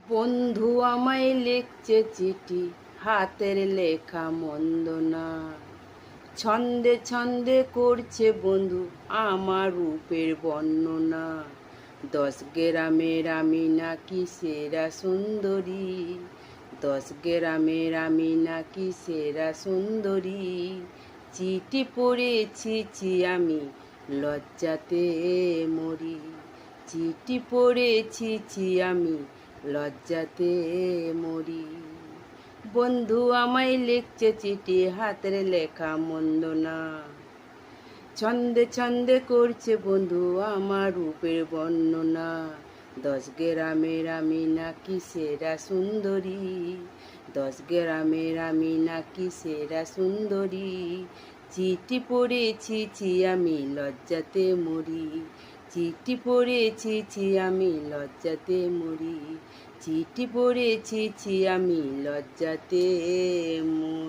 বন্ধু আমায় লিখছে চিঠি, হাতের লেখা মন্দ না। ছন্দে ছন্দে করছে বন্ধু আমার রূপের বর্ণনা। 10 গ্রামের আমি নাকি সেরা সুন্দরী, 10 গ্রামের আমি নাকি সেরা সুন্দরী। চিঠি পড়েছি আমি, লজ্জাতে মরি। চিঠি পড়েছি আমি, লজ্জাতে মরি। বন্ধু আমায় লিখছে চিঠি, হাতের লেখা মন্দ না। ছন্দে ছন্দে করছে বন্ধু আমার রূপের বর্ণনা। 10 গ্রামের আমি নাকি সেরা সুন্দরী, 10 গ্রামের আমি নাকি সেরা সুন্দরী। চিঠি পড়েছি আমি, লজ্জাতে মরি। চিঠি পড়েছি আমি, লজ্জাতে মরি। চিঠি পড়েছি আমি, লজ্জাতে মরি।